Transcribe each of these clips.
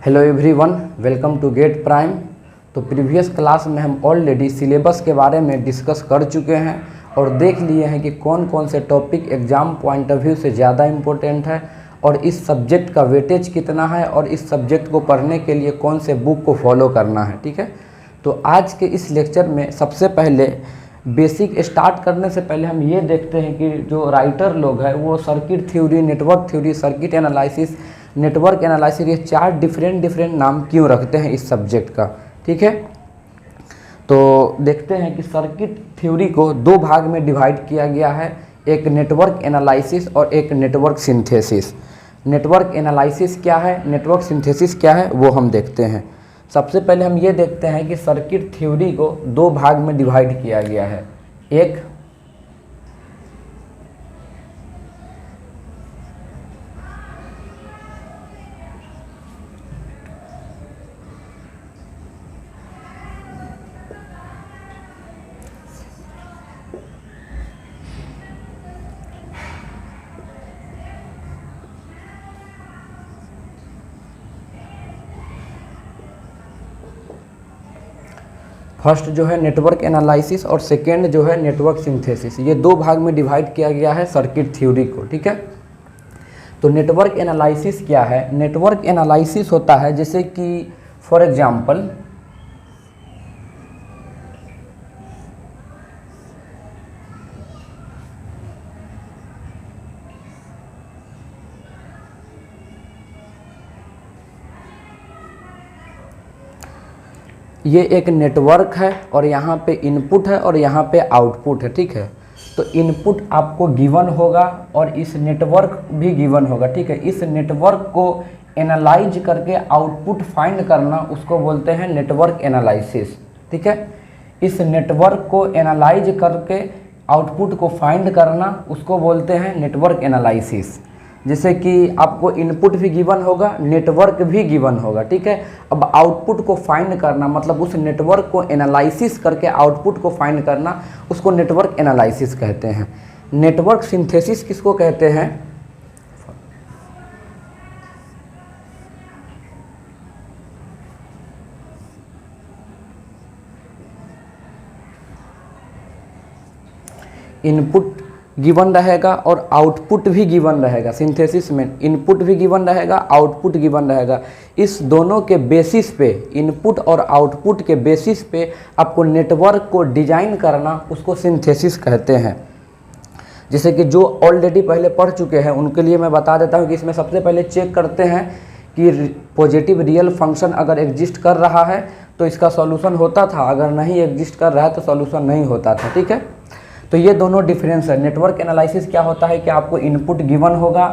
Hello everyone, welcome to Gate Prime. तो previous class में हम ऑलरेडी सिलेबस के बारे में डिस्कस कर चुके हैं और देख लिए हैं कि कौन कौन से topic exam point of view से ज़्यादा इम्पोर्टेंट है और इस सब्जेक्ट का वेटेज कितना है और इस सब्जेक्ट को पढ़ने के लिए कौन से बुक को फॉलो करना है। ठीक है, तो आज के इस लेक्चर में सबसे पहले बेसिक स्टार्ट करने से पहले हम ये देखते हैं कि जो राइटर लोग हैं वो circuit theory, network theory, circuit analysis, network analysis, ये चार डिफरेंट नाम क्यों रखते हैं इस सब्जेक्ट का। ठीक है, तो देखते हैं कि सर्किट थ्योरी को दो भाग में डिवाइड किया गया है, एक नेटवर्क एनालिसिस और एक नेटवर्क सिंथेसिस। नेटवर्क एनालिसिस क्या है, नेटवर्क सिंथेसिस क्या है, वो हम देखते हैं। सबसे पहले हम ये देखते हैं कि सर्किट थ्योरी को दो भाग में डिवाइड किया गया है। एक फर्स्ट जो है नेटवर्क एनालिसिस और सेकेंड जो है नेटवर्क सिंथेसिस, ये दो भाग में डिवाइड किया गया है सर्किट थ्योरी को। ठीक है, तो नेटवर्क एनालिसिस क्या है? नेटवर्क एनालिसिस होता है जैसे कि फॉर एग्जांपल ये एक नेटवर्क है और यहाँ पे इनपुट है और यहाँ पे आउटपुट है। ठीक है, तो इनपुट आपको गिवन होगा और इस नेटवर्क भी गिवन होगा। ठीक है, इस नेटवर्क को एनालाइज करके आउटपुट फाइंड करना उसको बोलते हैं नेटवर्क एनालिसिस। ठीक है, इस नेटवर्क को एनालाइज करके आउटपुट को फाइंड करना उसको बोलते हैं नेटवर्क एनालिसिस। जैसे कि आपको इनपुट भी गिवन होगा, नेटवर्क भी गिवन होगा। ठीक है, अब आउटपुट को फाइंड करना मतलब उस नेटवर्क को एनालिसिस करके आउटपुट को फाइंड करना उसको नेटवर्क एनालिसिस कहते हैं। नेटवर्क सिंथेसिस किसको कहते हैं? इनपुट गिवन रहेगा और आउटपुट भी गिवन रहेगा। सिंथेसिस में इनपुट भी गिवन रहेगा, आउटपुट गिवन रहेगा। इस दोनों के बेसिस पे, इनपुट और आउटपुट के बेसिस पे आपको नेटवर्क को डिजाइन करना उसको सिंथेसिस कहते हैं। जैसे कि जो ऑलरेडी पहले पढ़ चुके हैं उनके लिए मैं बता देता हूँ कि इसमें सबसे पहले चेक करते हैं कि पॉजिटिव रियल फंक्शन अगर एग्जिस्ट कर रहा है तो इसका सॉल्यूशन होता था, अगर नहीं एग्जिस्ट कर रहा है तो सॉल्यूशन नहीं होता था। ठीक है, तो ये दोनों डिफरेंस है। नेटवर्क एनालिसिस क्या होता है कि आपको इनपुट गिवन होगा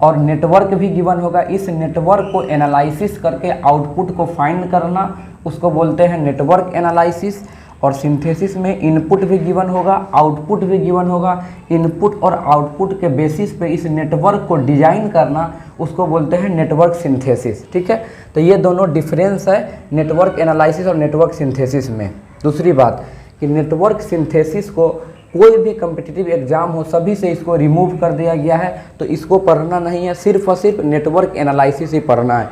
और नेटवर्क भी गिवन होगा, इस नेटवर्क को एनालिसिस करके आउटपुट को फाइंड करना उसको बोलते हैं नेटवर्क एनालिसिस। और सिंथेसिस में इनपुट भी गिवन होगा, आउटपुट भी गिवन होगा, इनपुट और आउटपुट के बेसिस पे इस नेटवर्क को डिजाइन करना उसको बोलते हैं नेटवर्क सिंथेसिस। ठीक है, तो ये दोनों डिफरेंस है नेटवर्क एनालिसिस और नेटवर्क सिंथेसिस में। दूसरी बात कि नेटवर्क सिंथेसिस को कोई भी कम्पिटिटिव एग्जाम हो सभी से इसको रिमूव कर दिया गया है, तो इसको पढ़ना नहीं है, सिर्फ और सिर्फ नेटवर्क एनालिसिस ही पढ़ना है।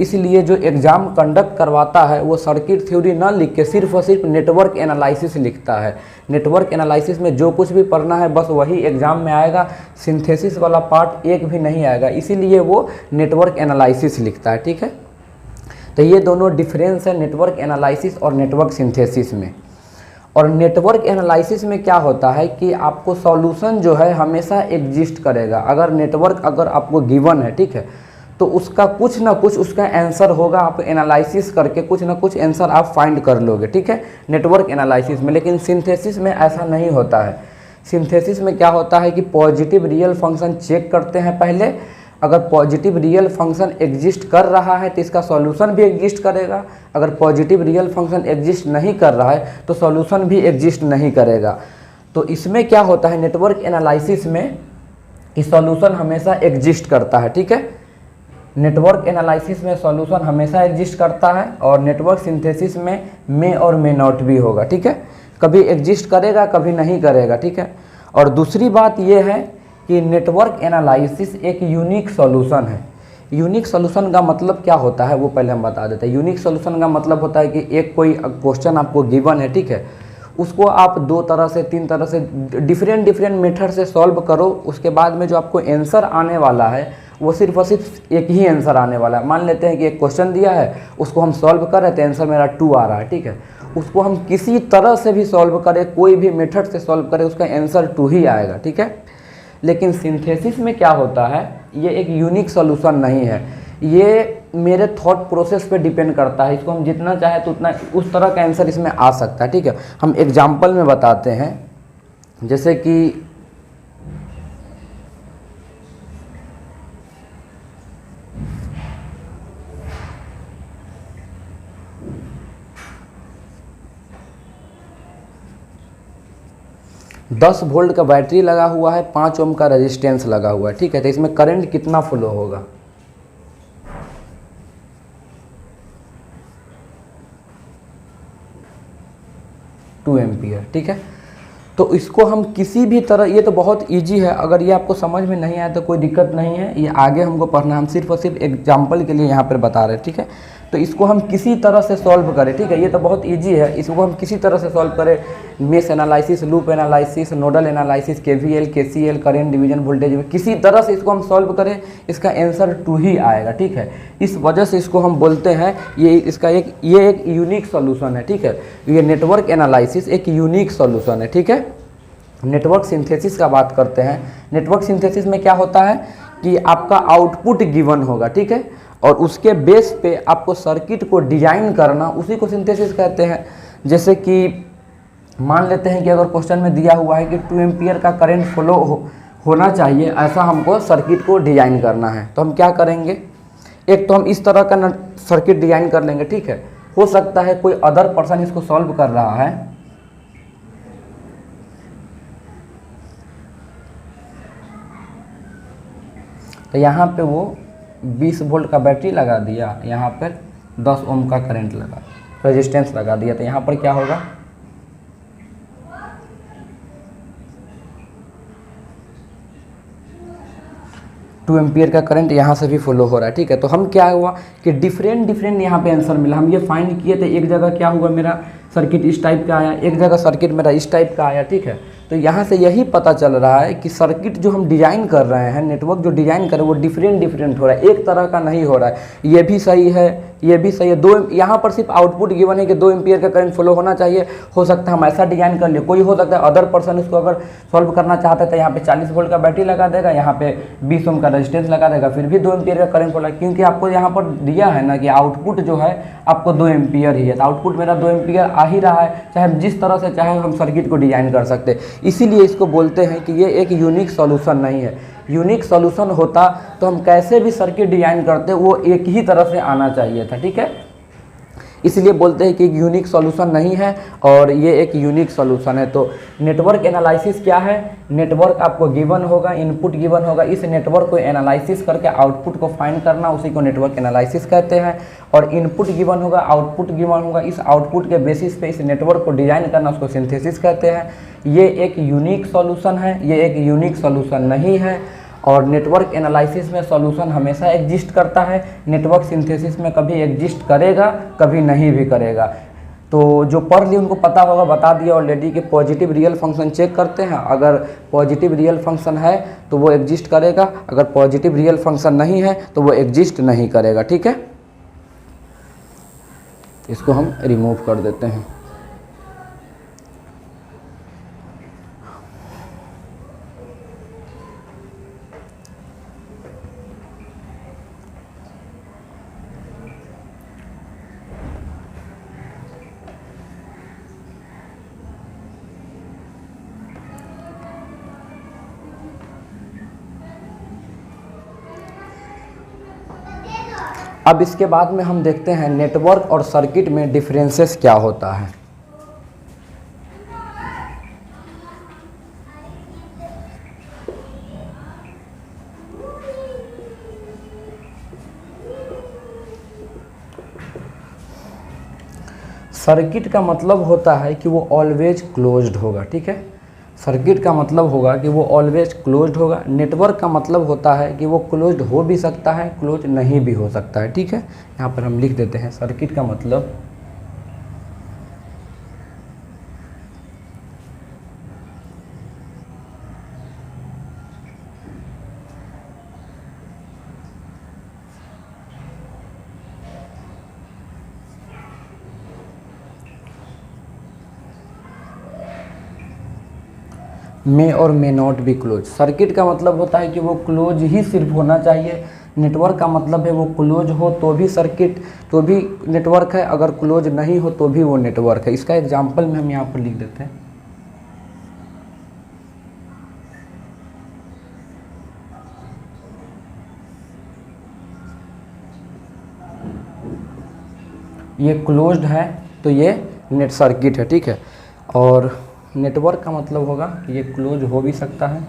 इसलिए जो एग्ज़ाम कंडक्ट करवाता है वो सर्किट थ्योरी ना लिख के सिर्फ और सिर्फ नेटवर्क एनालिसिस लिखता है। नेटवर्क एनालिसिस में जो कुछ भी पढ़ना है बस वही एग्ज़ाम में आएगा, सिंथेसिस वाला पार्ट एक भी नहीं आएगा, इसीलिए वो नेटवर्क एनालिसिस लिखता है। ठीक है, तो ये दोनों डिफरेंस है नेटवर्क एनालिसिस और नेटवर्क सिंथेसिस में। और नेटवर्क एनालिसिस में क्या होता है कि आपको सॉल्यूशन जो है हमेशा एग्जिस्ट करेगा। अगर नेटवर्क अगर आपको गिवन है, ठीक है, तो उसका कुछ ना कुछ उसका आंसर होगा, आप एनालिसिस करके कुछ ना कुछ आंसर आप फाइंड कर लोगे। ठीक है, नेटवर्क एनालिसिस में। लेकिन सिंथेसिस में ऐसा नहीं होता है। सिंथेसिस में क्या होता है कि पॉजिटिव रियल फंक्शन चेक करते हैं पहले, अगर पॉजिटिव रियल फंक्शन एग्जिस्ट कर रहा है तो इसका सॉल्यूशन भी एग्जिस्ट करेगा, अगर पॉजिटिव रियल फंक्शन एग्जिस्ट नहीं कर रहा है तो सॉल्यूशन भी एग्जिस्ट नहीं करेगा। तो इसमें क्या होता है नेटवर्क एनालिसिस में कि सॉल्यूशन हमेशा एग्जिस्ट करता है। ठीक है, नेटवर्क एनालिसिस में सॉल्यूशन हमेशा एग्जिस्ट करता है और नेटवर्क सिंथेसिस में मे और मे नॉट भी होगा। ठीक है, कभी एग्जिस्ट करेगा कभी नहीं करेगा। ठीक है, और दूसरी बात यह है कि नेटवर्क एनालिसिस एक यूनिक सॉल्यूशन है। यूनिक सॉल्यूशन का मतलब क्या होता है वो पहले हम बता देते हैं। यूनिक सॉल्यूशन का मतलब होता है कि एक कोई क्वेश्चन आपको गिवन है, ठीक है, उसको आप 2 तरह से 3 तरह से डिफरेंट मेथड से सॉल्व करो, उसके बाद में जो आपको आंसर आने वाला है वो सिर्फ और सिर्फ एक ही आंसर आने वाला है। मान लेते हैं कि एक क्वेश्चन दिया है, उसको हम सॉल्व कर रहे थे, आंसर मेरा 2 आ रहा है, ठीक है, उसको हम किसी तरह से भी सॉल्व करें, कोई भी मेथड से सॉल्व करें, उसका आंसर 2 ही आएगा, ठीक है। लेकिन सिंथेसिस में क्या होता है, ये एक यूनिक सॉल्यूशन नहीं है, ये मेरे थॉट प्रोसेस पे डिपेंड करता है। इसको हम जितना चाहे तो उतना उस तरह का आंसर इसमें आ सकता है, ठीक है। हम एग्जाम्पल में बताते हैं, जैसे कि दस वोल्ट का बैटरी लगा हुआ है, 5 ओम का रेजिस्टेंस लगा हुआ है, ठीक है, तो इसमें करंट कितना फ्लो होगा? टू एम्पियर, ठीक है। तो इसको हम किसी भी तरह, ये तो बहुत इजी है, अगर ये आपको समझ में नहीं आया तो कोई दिक्कत नहीं है, ये आगे हमको पढ़ना, हम सिर्फ और सिर्फ एग्जाम्पल के लिए यहाँ पर बता रहे हैं, ठीक है। तो इसको हम किसी तरह से सॉल्व करें, ठीक है, ये तो बहुत इजी है, इसको हम किसी तरह से सॉल्व करें, mesh analysis, loop analysis, nodal analysis, KVL, KCL, current division, voltage में किसी तरह से इसको हम सॉल्व करें, इसका आंसर 2 ही आएगा, ठीक है। इस वजह से इसको हम बोलते हैं ये एक यूनिक सॉल्यूशन है, ठीक है। ये नेटवर्क एनालिसिस एक यूनिक सॉल्यूशन है, ठीक है। नेटवर्क सिंथेसिस का बात करते हैं। नेटवर्क सिंथेसिस में क्या होता है कि आपका आउटपुट गिवन होगा, ठीक है, और उसके बेस पे आपको सर्किट को डिजाइन करना, उसी को सिंथेसिस कहते हैं। जैसे कि मान लेते हैं कि अगर क्वेश्चन में दिया हुआ है कि 2 एम्पियर का करंट फ्लो होना चाहिए, ऐसा हमको सर्किट को डिजाइन करना है, तो हम क्या करेंगे, एक तो हम इस तरह का सर्किट डिजाइन कर लेंगे, ठीक है। हो सकता है कोई अदर पर्सन इसको सॉल्व कर रहा है, तो यहाँ पे वो 20 वोल्ट का बैटरी लगा दिया, यहाँ पर 10 ओम का करंट लगा, रेजिस्टेंस लगा दिया, तो यहाँ पर क्या होगा, टू एम्पियर का करंट यहाँ से भी फ्लो हो रहा है, ठीक है। तो हम क्या हुआ कि डिफरेंट यहाँ पे आंसर मिला, हम ये फाइंड किए थे, एक जगह क्या हुआ मेरा सर्किट इस टाइप का आया, एक जगह सर्किट मेरा इस टाइप का आया, ठीक है। तो यहाँ से यही पता चल रहा है कि सर्किट जो हम डिज़ाइन कर रहे हैं, नेटवर्क जो डिज़ाइन कर रहे हैं, वो डिफरेंट हो रहा है, एक तरह का नहीं हो रहा है। ये भी सही है, ये भी सही है, यहाँ पर सिर्फ आउटपुट गिवन है कि 2 एम्पियर का करंट फ्लो होना चाहिए, हो सकता है हम ऐसा डिजाइन कर लिए, कोई हो सकता है अदर पर्सन इसको अगर सॉल्व करना चाहता है तो यहाँ पे 40 वोल्ट का बैटरी लगा देगा, यहाँ पे 20 ओम का रेजिस्टेंस लगा देगा, फिर भी 2 एम्पियर का करंट फ्लो, क्योंकि आपको यहाँ पर दिया है ना कि आउटपुट जो है आपको 2 एम्पियर ही है, तो आउटपुट मेरा 2 एम्पियर आ ही रहा है, चाहे हम जिस तरह से चाहे हम सर्किट को डिजाइन कर सकते हैं। इसीलिए इसको बोलते हैं कि ये एक यूनिक सॉल्यूशन नहीं है। यूनिक सॉल्यूशन होता तो हम कैसे भी सर्किट डिजाइन करते वो एक ही तरह से आना चाहिए था, ठीक है। इसलिए बोलते हैं कि एक यूनिक सॉल्यूशन नहीं है और ये एक यूनिक सॉल्यूशन है। तो नेटवर्क एनालिसिस क्या है, नेटवर्क आपको गिवन होगा, इनपुट गिवन होगा, इस नेटवर्क को एनालिसिस करके आउटपुट को फाइंड करना, उसी को नेटवर्क एनालिसिस कहते हैं। और इनपुट गिवन होगा, आउटपुट गिवन होगा, इस आउटपुट के बेसिस पे इस नेटवर्क को डिजाइन करना, उसको सिंथेसिस कहते हैं। ये एक यूनिक सॉल्यूशन है, ये एक यूनिक सॉल्यूशन नहीं है। और नेटवर्क एनालिसिस में सॉल्यूशन हमेशा एग्जिस्ट करता है, नेटवर्क सिंथेसिस में कभी एग्जिस्ट करेगा, कभी नहीं भी करेगा। तो जो पढ़ लिए उनको पता होगा, बता दिया ऑलरेडी कि पॉजिटिव रियल फंक्शन चेक करते हैं, अगर पॉजिटिव रियल फंक्शन है तो वो एग्जिस्ट करेगा, अगर पॉजिटिव रियल फंक्शन नहीं है तो वो एग्जिस्ट नहीं करेगा, ठीक है। इसको हम रिमूव कर देते हैं। अब इसके बाद में हम देखते हैं नेटवर्क और सर्किट में डिफरेंसेस क्या होता है। सर्किट का मतलब होता है कि वो ऑलवेज क्लोज्ड होगा, ठीक है। सर्किट का मतलब होगा कि वो ऑलवेज क्लोज्ड होगा। नेटवर्क का मतलब होता है कि वो क्लोज्ड हो भी सकता है, क्लोज नहीं भी हो सकता है। ठीक है, यहाँ पर हम लिख देते हैं सर्किट का मतलब मे और may not be close. Circuit का मतलब होता है कि वो क्लोज ही सिर्फ होना चाहिए। नेटवर्क का मतलब है वो क्लोज हो तो भी सर्किट, तो भी नेटवर्क है, अगर क्लोज नहीं हो तो भी वो नेटवर्क है। इसका एग्जांपल में हम यहाँ पर लिख देते हैं। ये क्लोज्ड है तो ये नेट सर्किट है। ठीक है, और नेटवर्क का मतलब होगा कि ये क्लोज हो भी सकता है,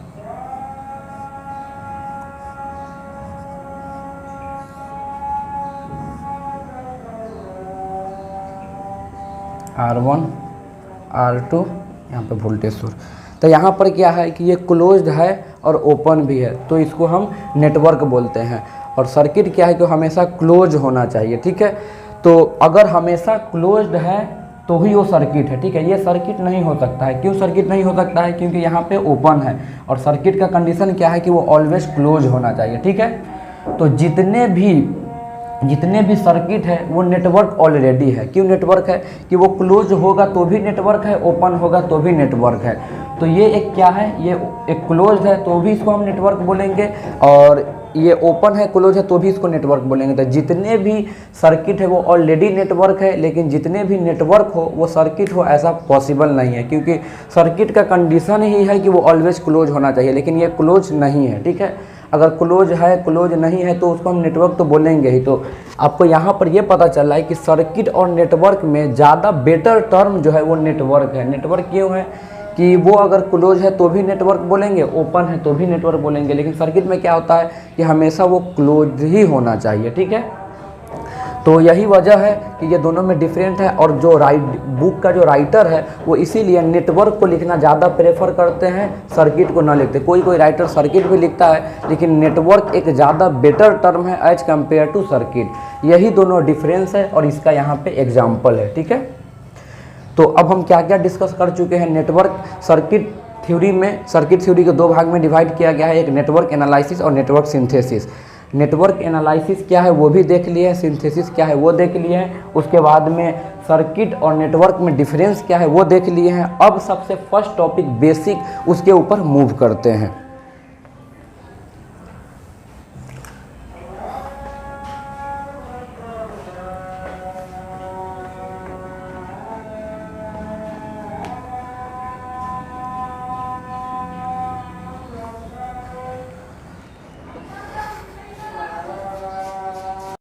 R1 R2 यहाँ पे वोल्टेज सोर्स। तो यहाँ पर क्या है कि ये क्लोज्ड है और ओपन भी है, तो इसको हम नेटवर्क बोलते हैं। और सर्किट क्या है कि हमेशा क्लोज होना चाहिए। ठीक है, तो अगर हमेशा क्लोज्ड है तो ही वो सर्किट है। ठीक है, ये सर्किट नहीं हो सकता है। क्यों सर्किट नहीं हो सकता है? क्योंकि यहाँ पे ओपन है और सर्किट का कंडीशन क्या है कि वो ऑलवेज क्लोज होना चाहिए। ठीक है, तो जितने भी सर्किट है वो नेटवर्क ऑलरेडी है। क्यों नेटवर्क है? कि वो क्लोज होगा तो भी नेटवर्क है, ओपन होगा तो भी नेटवर्क है। तो ये एक क्या है, ये एक क्लोज है तो भी इसको हम नेटवर्क बोलेंगे, और ये ओपन है, क्लोज है तो भी इसको नेटवर्क बोलेंगे। तो जितने भी सर्किट है वो ऑलरेडी नेटवर्क है, लेकिन जितने भी नेटवर्क हो वो सर्किट हो ऐसा पॉसिबल नहीं है, क्योंकि सर्किट का कंडीशन ही है कि वो ऑलवेज क्लोज होना चाहिए, लेकिन ये क्लोज नहीं है। ठीक है, अगर क्लोज है, क्लोज नहीं है तो उसको हम नेटवर्क तो बोलेंगे ही। तो आपको यहाँ पर ये पता चल रहा है कि सर्किट और नेटवर्क में ज़्यादा बेटर टर्म जो है वो नेटवर्क है। नेटवर्क क्यों है? कि वो अगर क्लोज है तो भी नेटवर्क बोलेंगे, ओपन है तो भी नेटवर्क बोलेंगे, लेकिन सर्किट में क्या होता है कि हमेशा वो क्लोज ही होना चाहिए। ठीक है, तो यही वजह है कि ये दोनों में डिफरेंट है। और जो बुक का जो राइटर है वो इसीलिए नेटवर्क को लिखना ज़्यादा प्रेफर करते हैं, सर्किट को ना लिखते। कोई राइटर सर्किट भी लिखता है, लेकिन नेटवर्क एक ज़्यादा बेटर टर्म है एज कम्पेयर टू सर्किट। यही दोनों डिफरेंस है और इसका यहाँ पे एग्जाम्पल है। ठीक है, तो अब हम क्या क्या डिस्कस कर चुके हैं। नेटवर्क सर्किट थ्योरी में, सर्किट थ्योरी को दो भाग में डिवाइड किया गया है, एक नेटवर्क एनालिसिस और नेटवर्क सिंथेसिस। नेटवर्क एनालिसिस क्या है वो भी देख लिए, सिंथेसिस क्या है वो देख लिए हैं। उसके बाद में सर्किट और नेटवर्क में डिफरेंस क्या है वो देख लिए हैं। अब सबसे फर्स्ट टॉपिक बेसिक, उसके ऊपर मूव करते हैं।